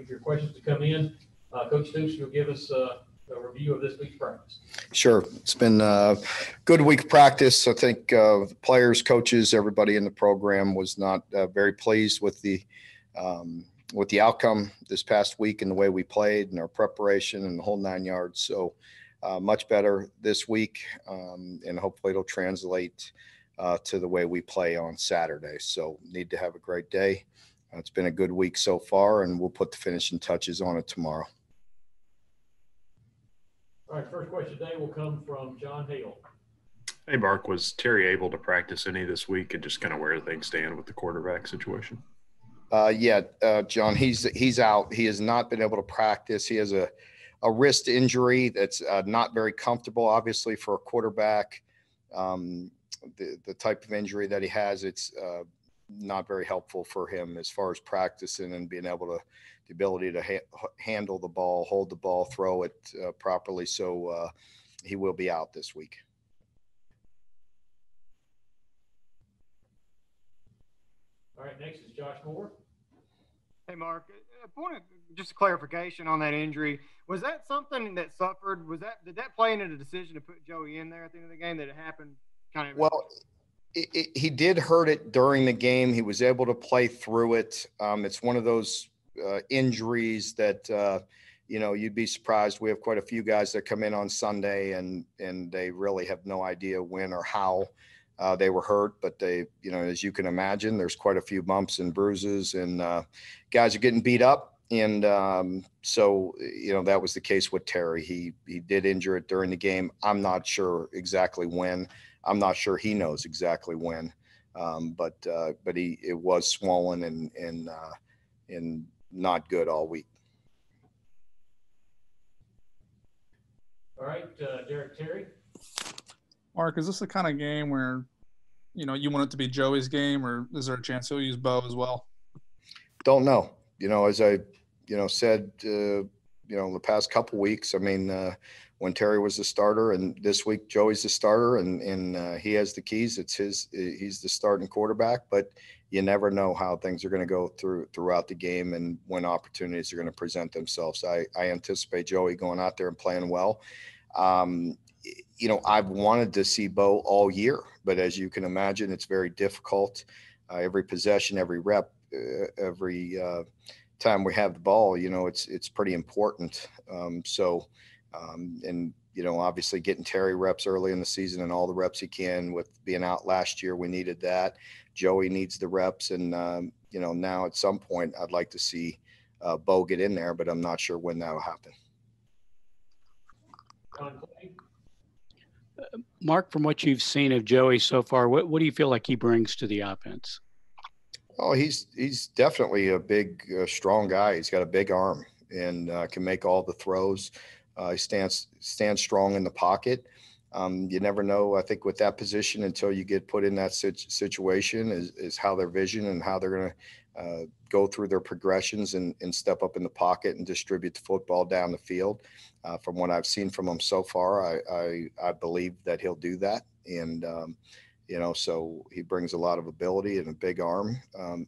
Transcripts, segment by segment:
your questions to come in. Coach Stoops, you'll give us a review of this week's practice. Sure. It's been a good week of practice. I think the players, coaches, everybody in the program was not very pleased with the outcome this past week and the way we played and our preparation and the whole 9 yards. So much better this week, and hopefully it'll translate to the way we play on Saturday. So need to have a great day. It's been a good week so far, and we'll put the finishing touches on it tomorrow. All right, first question today will come from John Hale. Hey, Mark, was Terry able to practice any this week, and just kind of where things stand with the quarterback situation? John, he's out. He has not been able to practice. He has a wrist injury that's not very comfortable, obviously, for a quarterback. The type of injury that he has, it's not very helpful for him as far as practicing and being able to the ability to handle the ball, hold the ball, throw it properly. So he will be out this week. All right, next is Josh Moore. Hey, Mark, a point of just a clarification on that injury. Was that something that suffered? Did that play into the decision to put Joey in there at the end of the game, that it happened kind of? Well, he did hurt it during the game. He was able to play through it. It's one of those injuries that, you'd be surprised. We have quite a few guys that come in on Sunday and they really have no idea when or how they were hurt. But they, as you can imagine, there's quite a few bumps and bruises, and guys are getting beat up. And so, that was the case with Terry. He did injure it during the game. I'm not sure exactly when. I'm not sure he knows exactly when, but it was swollen and not good all week. All right, Derek Terry. Mark, is this the kind of game where, you want it to be Joey's game, or is there a chance he'll use Bo as well? Don't know. As I, said, the past couple weeks, when Terry was the starter and this week Joey's the starter and he has the keys, he's the starting quarterback, but you never know how things are going to go throughout the game and when opportunities are going to present themselves. I anticipate Joey going out there and playing well. I've wanted to see Bo all year, but as you can imagine, it's very difficult. Every possession, every rep, every time we have the ball, it's pretty important. Obviously getting Terry reps early in the season and all the reps he can. With being out last year, we needed that. Joey needs the reps. And, now at some point I'd like to see Bo get in there, but I'm not sure when that'll happen. Mark, from what you've seen of Joey so far, what do you feel like he brings to the offense? Oh, he's definitely a big, strong guy. He's got a big arm and can make all the throws. He stands strong in the pocket. You never know, I think, with that position until you get put in that situation is how their vision and how they're going to go through their progressions and step up in the pocket and distribute the football down the field. From what I've seen from him so far, I believe that he'll do that. And, so he brings a lot of ability and a big arm.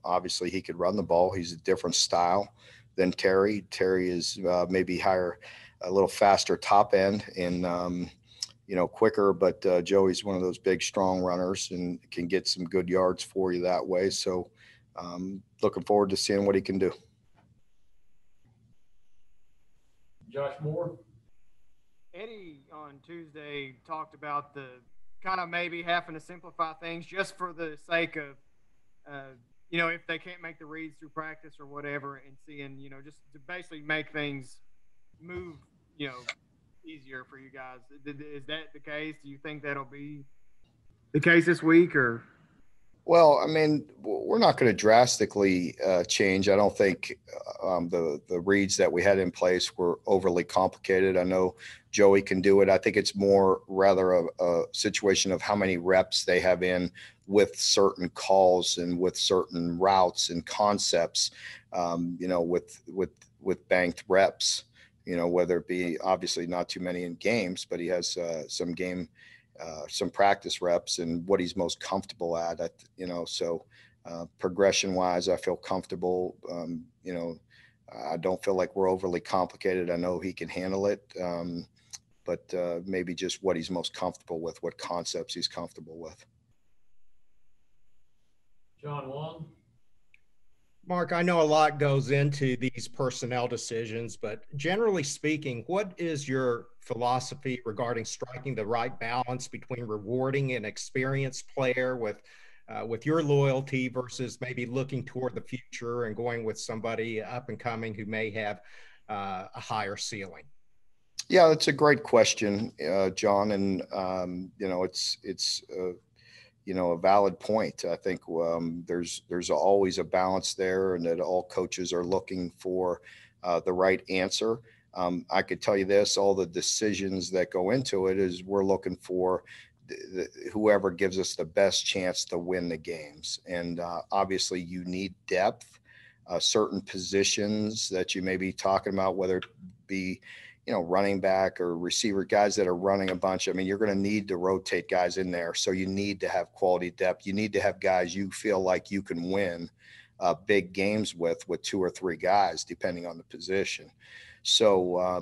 Obviously, he could run the ball. He's a different style than Terry. Terry is maybe higher, a little faster top end and, quicker, but Joey's one of those big, strong runners and can get some good yards for you that way. So looking forward to seeing what he can do. Josh Moore. Eddie on Tuesday talked about the kind of maybe having to simplify things just for the sake of, if they can't make the reads through practice or whatever, and seeing, just to basically make things move, easier for you guys. Is that the case? Do you think that'll be the case this week, or? Well, we're not going to drastically change. I don't think the reads that we had in place were overly complicated. I know Joey can do it. I think it's more rather a situation of how many reps they have in with certain calls and with certain routes and concepts, with banked reps, whether it be obviously not too many in games, but he has some practice reps and what he's most comfortable at, so progression wise, I feel comfortable, I don't feel like we're overly complicated. I know he can handle it, but maybe just what he's most comfortable with, what concepts he's comfortable with. John Wong. Mark, I know a lot goes into these personnel decisions, but generally speaking, what is your philosophy regarding striking the right balance between rewarding an experienced player with your loyalty versus maybe looking toward the future and going with somebody up and coming who may have a higher ceiling? Yeah, that's a great question, John. And, it's a valid point. I think there's always a balance there, and that all coaches are looking for the right answer. I could tell you this, all the decisions that go into it is we're looking for whoever gives us the best chance to win the games. And obviously you need depth, certain positions that you may be talking about, whether it be running back or receiver, guys that are running a bunch. I mean, you're going to need to rotate guys in there. So you need to have quality depth. You need to have guys you feel like you can win big games with 2 or 3 guys, depending on the position. So,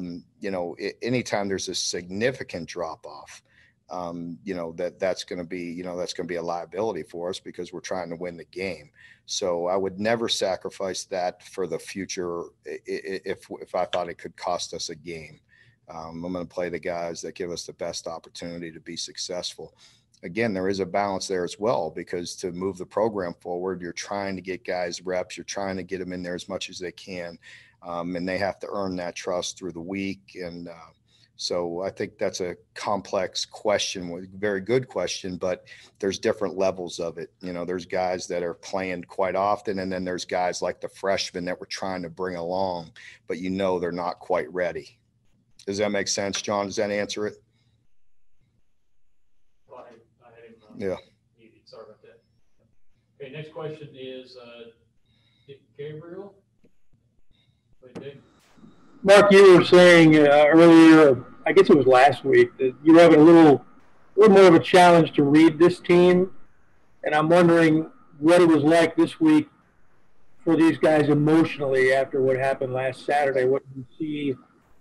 anytime there's a significant drop off, that's going to be a liability for us because we're trying to win the game. So I would never sacrifice that for the future if I thought it could cost us a game. I'm going to play the guys that give us the best opportunity to be successful. Again, there is a balance there as well, because to move the program forward, you're trying to get guys reps, you're trying to get them in there as much as they can, and they have to earn that trust through the week. And so I think that's a complex question, very good question, but there's different levels of it. There's guys that are playing quite often, and then there's guys like the freshmen that we're trying to bring along, but they're not quite ready. Does that make sense, John? Does that answer it? Well, I had him Yeah. muted. Sorry about that. Okay, next question is Dick Gabriel. Wait, Dick. Mark, you were saying earlier, I guess it was last week, that you have a little more of a challenge to read this team. And I'm wondering what it was like this week for these guys emotionally after what happened last Saturday. What did you see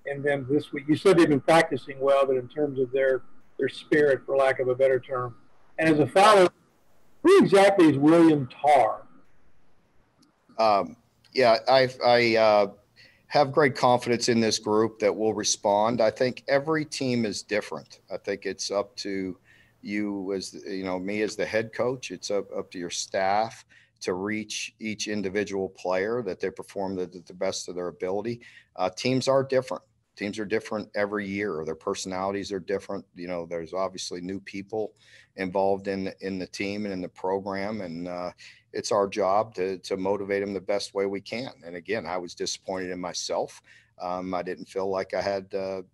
in them this week? You said they've been practicing well, but in terms of their spirit, for lack of a better term. And as a follow, who exactly is William Tarr? I have great confidence in this group that will respond. I think every team is different. I think it's up to you as, me as the head coach. It's up to your staff to reach each individual player, that they perform the best of their ability. Teams are different. Teams are different every year. Their personalities are different. There's obviously new people involved in the team and in the program, and it's our job to motivate them the best way we can. And again, I was disappointed in myself. I didn't feel like I had, it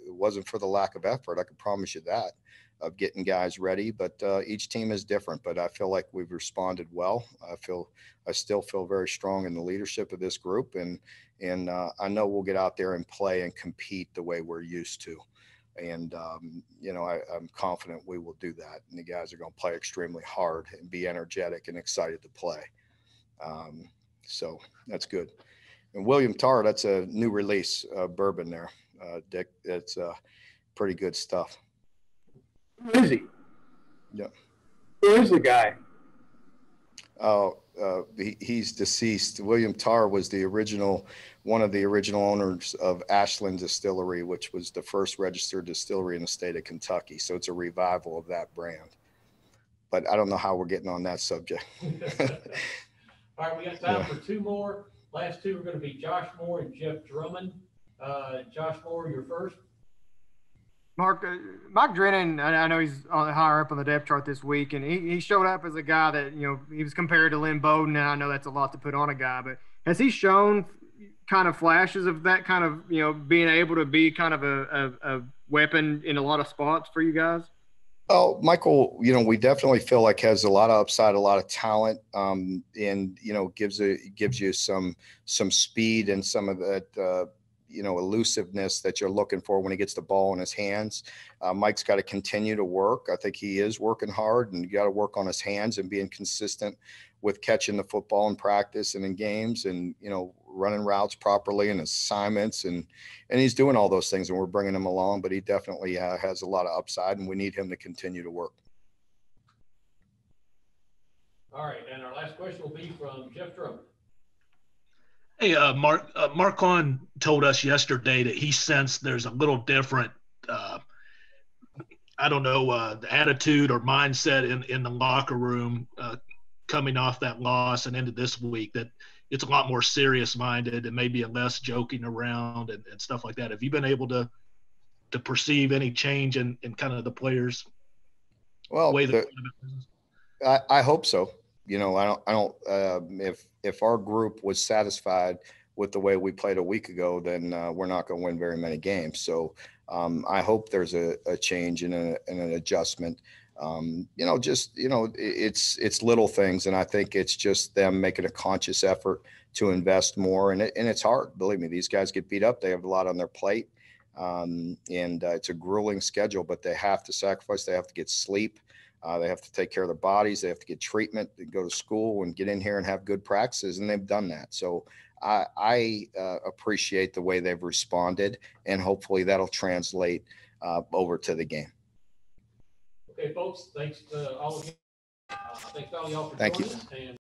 wasn't for the lack of effort. I can promise you that, of getting guys ready, but each team is different. But I feel like we've responded well. I still feel very strong in the leadership of this group, and I know we'll get out there and play and compete the way we're used to. And, I'm confident we will do that. And the guys are going to play extremely hard and be energetic and excited to play. So that's good. And William Tarr, that's a new release bourbon there, Dick. It's pretty good stuff. Who is he? Yeah. Who is the guy? Oh, he's deceased. William Tarr was one of the original owners of Ashland Distillery, which was the first registered distillery in the state of Kentucky. So it's a revival of that brand. But I don't know how we're getting on that subject. All right, we got time for 2 more. Last 2 are going to be Josh Moore and Jeff Drummond. Josh Moore, you're first. Mark Drennan, I know he's higher up on the depth chart this week, and he showed up as a guy that, he was compared to Lynn Bowden, and I know that's a lot to put on a guy, but has he shown kind of flashes of that kind of, being able to be kind of a weapon in a lot of spots for you guys? Oh, Michael, we definitely feel like has a lot of upside, a lot of talent, and, gives you some speed and some of that, elusiveness that you're looking for when he gets the ball in his hands. Mike's got to continue to work. I think he is working hard, and you got to work on his hands and being consistent with catching the football in practice and in games, and, running routes properly and assignments, and he's doing all those things, and we're bringing him along. But he definitely has a lot of upside, and we need him to continue to work. All right, and our last question will be from Jeff Drummond. Hey, Marquand told us yesterday that he sensed there's a little different, the attitude or mindset in the locker room coming off that loss and into this week, that it's a lot more serious minded and maybe a less joking around and stuff like that. Have you been able to perceive any change in kind of the players? Well, way I hope so. You know, I don't, if our group was satisfied with the way we played a week ago, then we're not going to win very many games. So I hope there's a change and an adjustment. It's little things. And I think it's just them making a conscious effort to invest more. And it's hard. Believe me, these guys get beat up. They have a lot on their plate. It's a grueling schedule, but they have to sacrifice. They have to get sleep. They have to take care of their bodies. They have to get treatment, go to school and get in here and have good practices. And they've done that. So I appreciate the way they've responded, and hopefully that'll translate over to the game. Okay, folks, thanks to all of you. Thanks to all y'all for Thank joining you. us. And